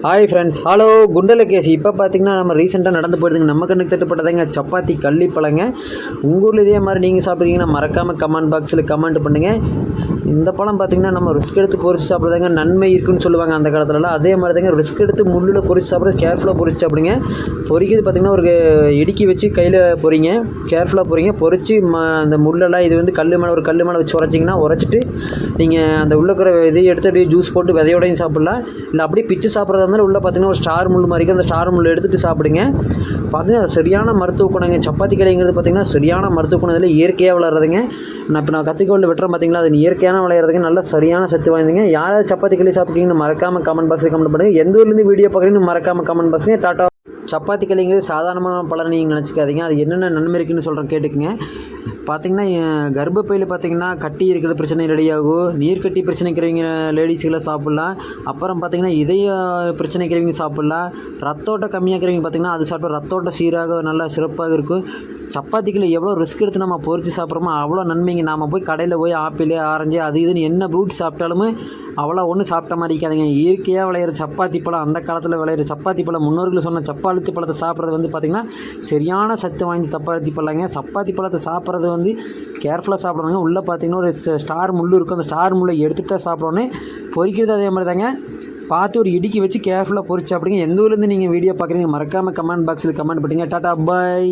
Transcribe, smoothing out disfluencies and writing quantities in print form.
Hi friends, hello Kundalakesi. இப்போ பார்த்தீங்கன்னா நம்ம ரீசெண்டாக நடந்து போயிடுதுங்க, நம்ம கண்ணுக்கு தட்டுப்பட்டதாங்க சப்பாத்தி கள்ளிப்பழங்க. உங்கள் ஊரில் இதே மாதிரி நீங்கள் சாப்பிட்றீங்கன்னா மறக்காமல் கமெண்ட் பாக்ஸில் கமெண்ட் பண்ணுங்கள். இந்த பழம் பார்த்திங்கன்னா நம்ம ரிஸ்க் எடுத்து பொறிச்சு சாப்பிட்றதாங்க நன்மை இருக்குதுன்னு சொல்லுவாங்க அந்த காலத்துலலாம். அதே மாதிரி தாங்க ரிஸ்க் எடுத்து முள்ளில் பொறிச்சு சாப்பிட்றது, கேர்ஃபுல்லாக பொறிச்சு சாப்பிடுங்க. பொறிக்கிறது பார்த்திங்கன்னா ஒரு இடுக்கி வச்சு கையில் பொறிங்க, கேர்ஃபுல்லாக பொறிங்க. பொறிச்சு அந்த முள்ளெல்லாம் இது வந்து ஒரு கல் மேலே வச்சு உரைச்சிங்கன்னா உரைச்சிட்டு நீங்கள் அந்த உள்ளக்கிற இதை எடுத்து அப்படியே ஜூஸ் போட்டு விதையோடையும் சாப்பிட்லாம். இல்லை அப்படியே பிச்சு சாப்பிட்றதா இருந்தாலும் உள்ளே பார்த்திங்கன்னா ஒரு ஸ்டார் முள் மாதிரி அந்த ஸ்டார் முள் எடுத்துகிட்டு சாப்பிடுங்க. பார்த்திங்கன்னா சரியான மருத்துவ குணங்க. சப்பாத்தி கிளைங்கிறது பார்த்திங்கன்னா சரியான மருத்துவ குணம், இதில் இயற்கையாக வளர்றதுங்க. நான் கத்திக்கோலில் வெட்டுறேன் பார்த்திங்களா, அது இயற்கையான விளையாடுறதுங்க, நல்ல சரியான சத்து வாய்ந்துங்க. யாராவது சப்பாத்தி களி சாப்பிட்டீங்கன்னு மறக்காமல் கமெண்ட் பாக்ஸில் கமெண்ட் பண்ணுங்கள். எந்த ஊர்லேருந்து வீடியோ பார்க்குறீங்கன்னு மறக்காமல் கமெண்ட் பாக்ஸுங்க. டாட்டா. சப்பாத்தி களிங்கிறது சாதாரணமான பலன் நீங்கள் நினச்சிக்காதீங்க, அது என்னென்ன நன்மை இருக்குன்னு சொல்கிறேன் கேட்டுக்குங்க. பார்த்திங்கன்னா கர்ப்பப்பையில் பார்த்திங்கன்னா கட்டி இருக்கிற பிரச்சனை ரெடியாகும். நீர்க்கட்டி பிரச்சனை இருக்கிறவங்க லேடிஸுக்கெல்லாம் சாப்பிட்லாம். அப்புறம் பார்த்திங்கன்னா இதய பிரச்சனை இருக்கிறவங்க சாப்பிட்லாம். ரத்தோட்டம் கம்மியாக இருக்கிறவங்க பார்த்திங்கன்னா அது சாப்பிட்டா ரத்தோட்டம் சீராக நல்லா சிறப்பாக இருக்கும். சப்பாத்திக்குள்ள எவ்வளோ ரிஸ்க் எடுத்து நம்ம பொறிச்சு சாப்பிட்றோமோ அவ்வளோ நன்மைங்க. நாம் போய் கடையில் போய் ஆப்பிள், ஆரஞ்சு, அது இதுன்னு என்ன ஃப்ரூட் சாப்பிட்டாலுமே அவ்வளோ ஒன்றும் சாப்பிட்ட மாதிரி இருக்காதுங்க. இயற்கையாக விளையிற சப்பாத்தி பழம், அந்த காலத்தில் விளையிற சப்பாத்தி பழம், முன்னோர்கள் சொன்ன சப்பாத்தி பழத்தை சாப்பிட்றது வந்து பார்த்திங்கன்னா சரியான சத்து வாய்ந்த சப்பாத்தி பழங்க. சப்பாத்தி பழத்தை சாப்பிட்றது வந்து கேர்ஃபுல்லாக சாப்பிடணுங்க. உள்ளே பார்த்திங்கன்னா ஒரு ஸ்டார் முள் இருக்கும், அந்த ஸ்டார் முள்ளை எடுத்துகிட்டு தான் சாப்பிடணும். பொறிக்கிறது அதே மாதிரி தாங்க, பார்த்து ஒரு இடுக்கி வச்சு கேர்ஃபுல்லாக பொறிச்சு சாப்பிடுங்க. எந்த ஊர்லேருந்து நீங்கள் வீடியோ பார்க்குறீங்க மறக்காமல் கமெண்ட் பாக்ஸில் கமெண்ட் பண்ணுங்க. டாட்டா, பாய்.